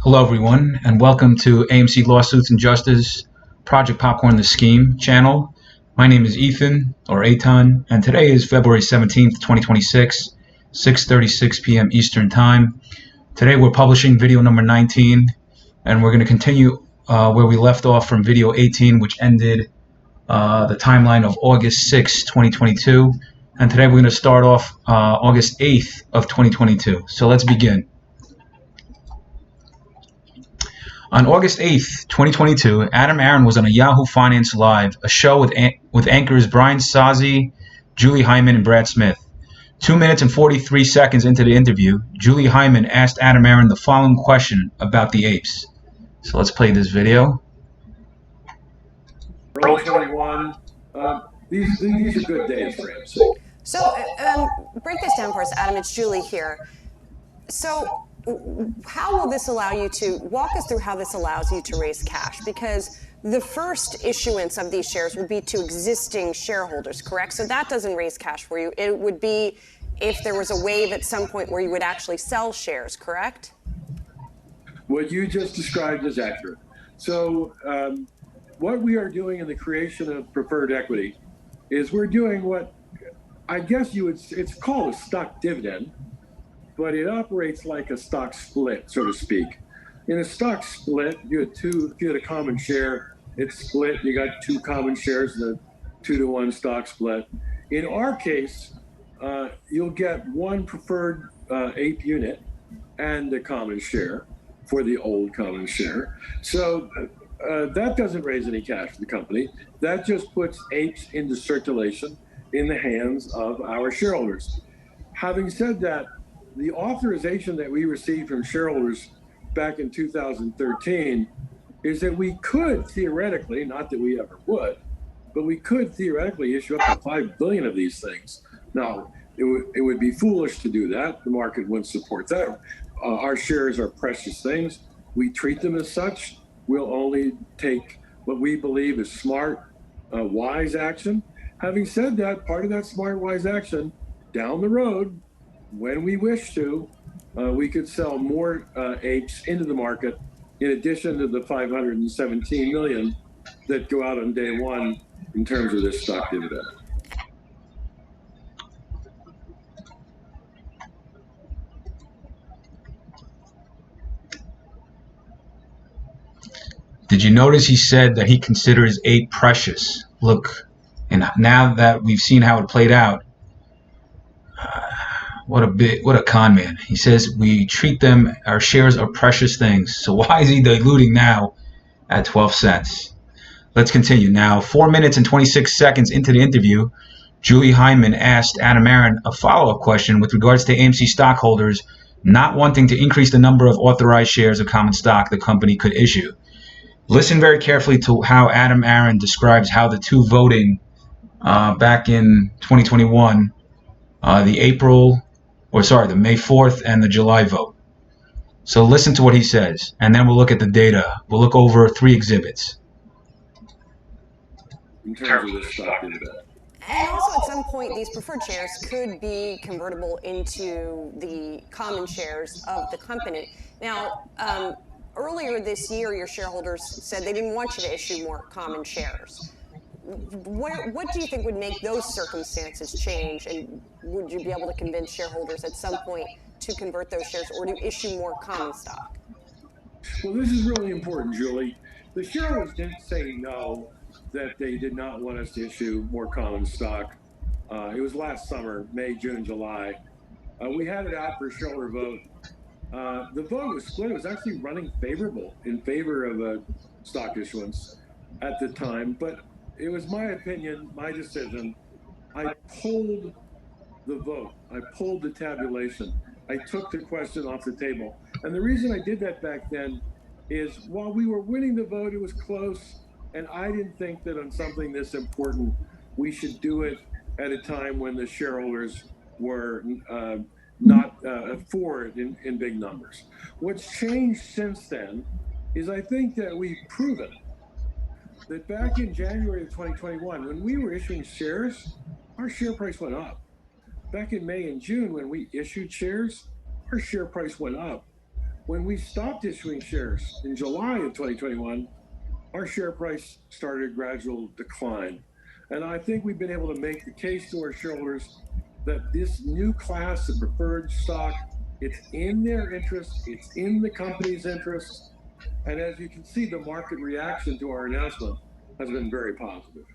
Hello, everyone, and welcome to AMC Lawsuits and Justice, Project Popcorn the Scheme channel. My name is Ethan, or Aton, and today is February 17th, 2026, 6:36 p.m. Eastern Time. Today we're publishing video number 19, and we're going to continue where we left off from video 18, which ended the timeline of August 6, 2022. And today we're going to start off August 8th of 2022. So let's begin. On August 8th, 2022, Aron was on a Yahoo Finance Live, a show with anchors Brian Sozzi, Julie Hyman, and Brad Smith. 2 minutes and 43 seconds into the interview, Julie Hyman asked Aron the following question about the apes. So let's play this video. Early 21, these are good days for AMC. So break this down for us, Adam. It's Julie here. So how will this allow you to walk us through how this allows you to raise cash? Because the first issuance of these shares would be to existing shareholders, correct? So that doesn't raise cash for you. It would be if there was a wave at some point where you would actually sell shares, correct? What you just described is accurate. So what we are doing in the creation of preferred equity is we're doing what I guess it's called a stock dividend, but it operates like a stock split, so to speak. In a stock split, if you had a common share, it's split, you got two common shares in a 2-to-1 stock split. In our case, you'll get one preferred ape unit and a common share for the old common share. So that doesn't raise any cash for the company. That just puts apes into circulation in the hands of our shareholders. Having said that, the authorization that we received from shareholders back in 2013 is that we could theoretically, not that we ever would, but we could theoretically issue up to 5 billion of these things. Now, it would be foolish to do that. The market wouldn't support that. Our shares are precious things. We treat them as such. We'll only take what we believe is smart, wise action. Having said that, part of that smart, wise action down the road, when we wish to, we could sell more apes into the market in addition to the 517 million that go out on day one in terms of this stock dividend. Did you notice he said that he considers ape precious? Look, and now that we've seen how it played out, what a con man. He says we treat them, our shares are precious things. So why is he diluting now at 12 cents? Let's continue. Now, 4 minutes and 26 seconds into the interview, Julie Hyman asked Aron a follow-up question with regards to AMC stockholders not wanting to increase the number of authorized shares of common stock the company could issue. Listen very carefully to how Aron describes how the two voting back in 2021, the May 4th and the July vote. So listen to what he says, and then we'll look at the data. We'll look over 3 exhibits. In terms of this stock dividend. And also at some point, these preferred shares could be convertible into the common shares of the company. Now, earlier this year, your shareholders said they didn't want you to issue more common shares. What do you think would make those circumstances change, and would you be able to convince shareholders at some point to convert those shares or to issue more common stock? Well, this is really important, Julie. The shareholders didn't say no, that they did not want us to issue more common stock. It was last summer, May, June, July. We had it out for a shareholder vote. The vote was split. It was actually running in favor of a stock issuance at the time, but it was my opinion, my decision. I pulled the vote. I pulled the tabulation. I took the question off the table. And the reason I did that back then is while we were winning the vote, it was close. And I didn't think that on something this important, we should do it at a time when the shareholders were not for it in big numbers. What's changed since then is I think that we've proven that back in January of 2021, when we were issuing shares, our share price went up. Back in May and June, when we issued shares, our share price went up. When we stopped issuing shares in July of 2021, our share price started a gradual decline. And I think we've been able to make the case to our shareholders that this new class of preferred stock, it's in their interest, it's in the company's interest. And as you can see, the market reaction to our announcement has been very positive.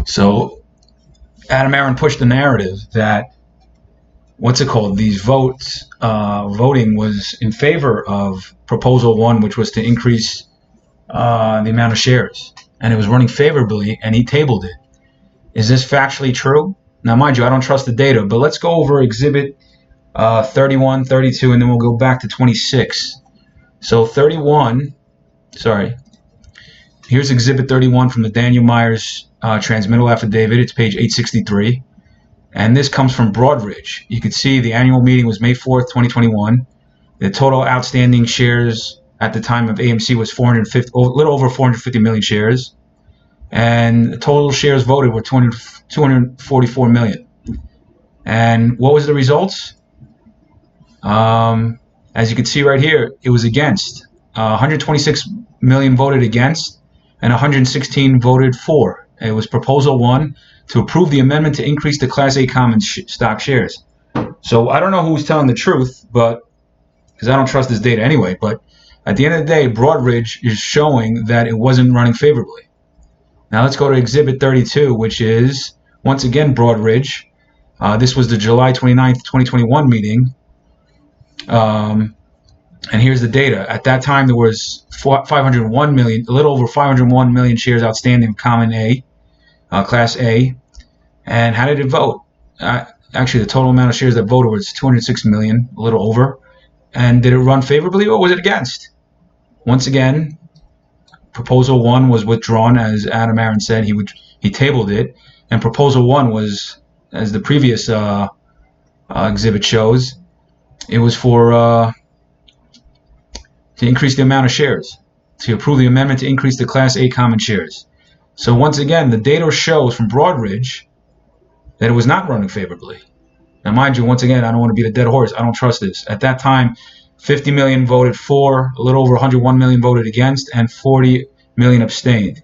So Aron pushed the narrative that these votes, voting was in favor of proposal 1, which was to increase the amount of shares, and it was running favorably, and he tabled it. Is this factually true? Now, mind you, I don't trust the data, but let's go over exhibit 31, 32, and then we'll go back to 26. So 31, here's exhibit 31 from the Daniel Meyer's Transmittal Affidavit. It's page 863. And this comes from Broadridge. You can see the annual meeting was May 4th, 2021. The total outstanding shares at the time of AMC was a little over 450 million shares. And the total shares voted were 244 million. And what was the results? As you can see right here, it was against. 126 million voted against, and 116 voted for. It was proposal 1 to approve the amendment to increase the Class A common stock shares. So I don't know who's telling the truth, but because I don't trust this data anyway, but at the end of the day, Broadridge is showing that it wasn't running favorably. Now let's go to exhibit 32, which is, once again, Broadridge. This was the July 29th, 2021 meeting. And here's the data. At that time, there was 501 million, a little over 501 million shares outstanding of common A, Class A. And how did it vote? Actually, the total amount of shares that voted was 206 million, a little over. And did it run favorably, or was it against? Once again, proposal 1 was withdrawn, as Aron said. He tabled it, and proposal 1 was, as the previous exhibit shows, it was for to increase the amount of shares, to approve the amendment to increase the Class A common shares. So once again, the data shows from Broadridge that it was not running favorably. Now, mind you, once again, I don't want to beat a dead horse. I don't trust this. At that time, 50 million voted for, a little over 101 million voted against, and 40 million abstained.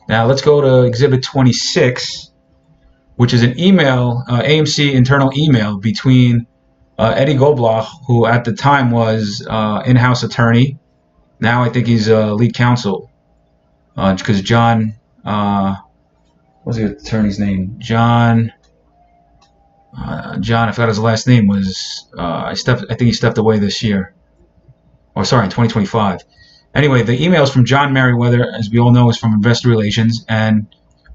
Now, let's go to Exhibit 26, which is an email, AMC internal email between Eddie Goldbloch, who at the time was in-house attorney. Now I think he's lead counsel, because John, what's the attorney's name? John, I forgot his last name was. I think he stepped away this year, or sorry, in 2025. Anyway, the emails from John Merriweather, as we all know, is from Investor Relations, and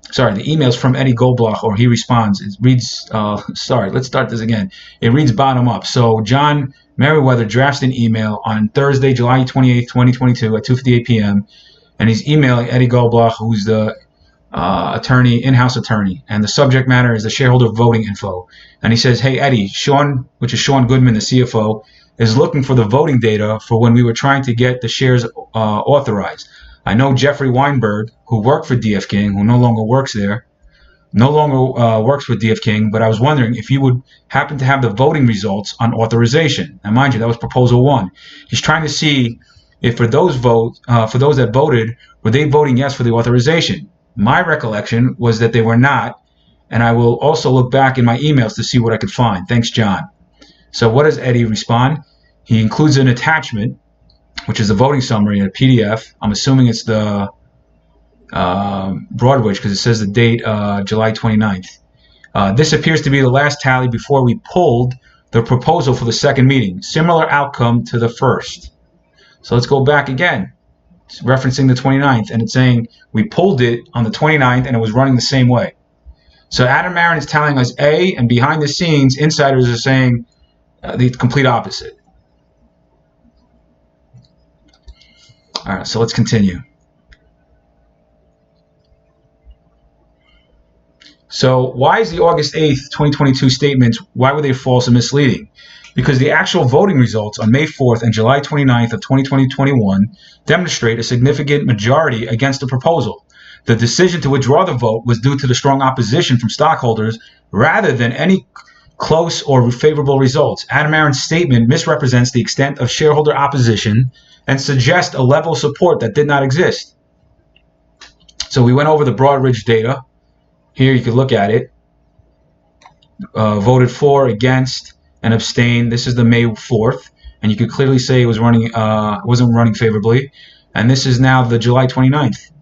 the emails from Eddie Goldbloch, or he responds. It reads, let's start this again. It reads bottom up. So John Merriweather drafts an email on Thursday, July 28th, 2022 at 2:58 p.m. And he's emailing Eddie Goldbloch, who's the attorney, in-house attorney. And the subject matter is the shareholder voting info. And he says, hey, Eddie, Sean, which is Sean Goodman, the CFO, is looking for the voting data for when we were trying to get the shares authorized. I know Jeffrey Weinberg, who worked for DF King, who no longer works there, works with DF King, but I was wondering if you would happen to have the voting results on authorization. Now, mind you, that was proposal 1. He's trying to see if for those that voted, were they voting yes for the authorization? My recollection was that they were not, and I will also look back in my emails to see what I could find. Thanks, John. So what does Eddie respond? He includes an attachment, which is the voting summary in a PDF. I'm assuming it's the Broadridge, because it says the date July 29th. This appears to be the last tally before we pulled the proposal for the second meeting. Similar outcome to the first. So let's go back again. It's referencing the 29th, and it's saying we pulled it on the 29th, and it was running the same way. So Aron is telling us A, and behind the scenes, insiders are saying the complete opposite. All right, so let's continue. So why is the August 8th, 2022 statements, why were they false and misleading? Because the actual voting results on May 4th and July 29th of 2021 demonstrate a significant majority against the proposal. The decision to withdraw the vote was due to the strong opposition from stockholders rather than any close or favorable results. Aron's statement misrepresents the extent of shareholder opposition and suggests a level of support that did not exist. So we went over the Broadridge data. Here you can look at it. Voted for, against, and abstained. This is the May 4th, and you could clearly say it was running, wasn't running favorably. And this is now the July 29th.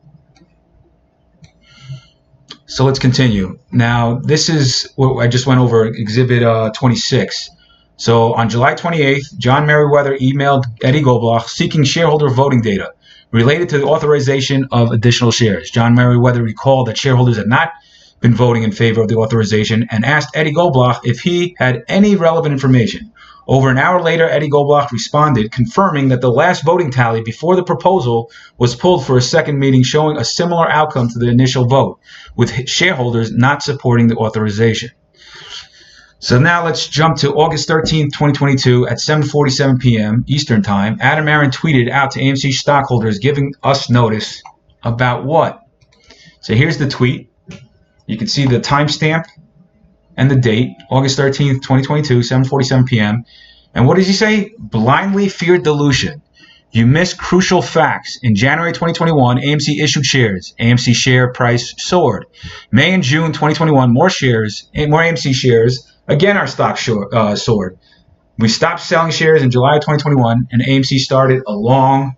So let's continue. Now, this is what I just went over, Exhibit 26. So on July 28th, John Meriwether emailed Eddie Goldbach seeking shareholder voting data related to the authorization of additional shares. John Meriwether recalled that shareholders had not been voting in favor of the authorization and asked Eddie Goldbach if he had any relevant information. Over an hour later, Eddie Goldbach responded, confirming that the last voting tally before the proposal was pulled for a second meeting, showing a similar outcome to the initial vote, with shareholders not supporting the authorization. So now let's jump to August 13th, 2022 at 7:47 p.m. Eastern Time. Aron tweeted out to AMC stockholders giving us notice about what? So here's the tweet. You can see the timestamp and the date, August 13th, 2022, 7:47 p.m. And what does he say? Blindly feared dilution. You missed crucial facts. In January 2021, AMC issued shares. AMC share price soared. May and June 2021, more AMC shares. Again, our stock soared. We stopped selling shares in July of 2021, and AMC started a long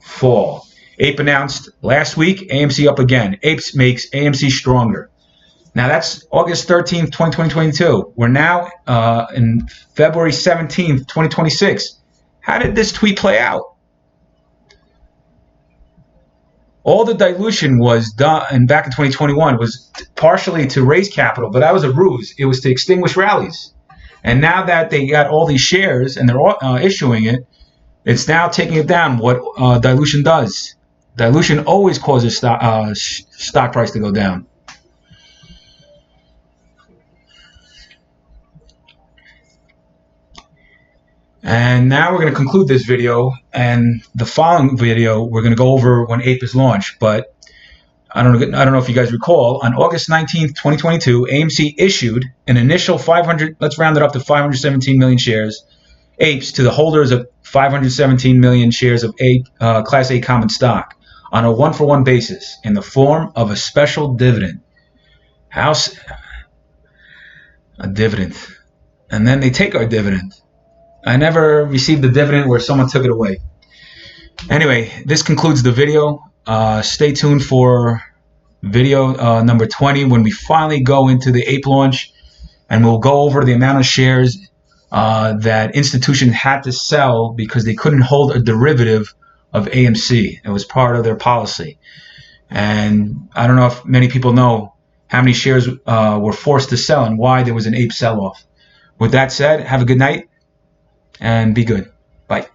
fall. Ape announced last week, AMC up again. Apes makes AMC stronger. Now, that's August 13th, 2022. We're now in February 17th, 2026. How did this tweet play out? All the dilution was done back in 2021 was partially to raise capital, but that was a ruse. It was to extinguish rallies. And now that they got all these shares and they're issuing it, it's now taking it down, what dilution does. Dilution always causes stock price to go down. And now we're going to conclude this video, and the following video we're going to go over when Ape is launched. But I don't know if you guys recall, on August 19th, 2022, AMC issued an initial 500, let's round it up to 517 million shares, Apes, to the holders of 517 million shares of Class A common stock on a one-for-one basis in the form of a special dividend. A dividend. And then they take our dividend. I never received a dividend where someone took it away. Anyway, this concludes the video. Stay tuned for video number 20 when we finally go into the Ape launch, and we'll go over the amount of shares that institutions had to sell because they couldn't hold a derivative of AMC. It was part of their policy. And I don't know if many people know how many shares were forced to sell and why there was an Ape sell-off. With that said, have a good night and be good. Bye.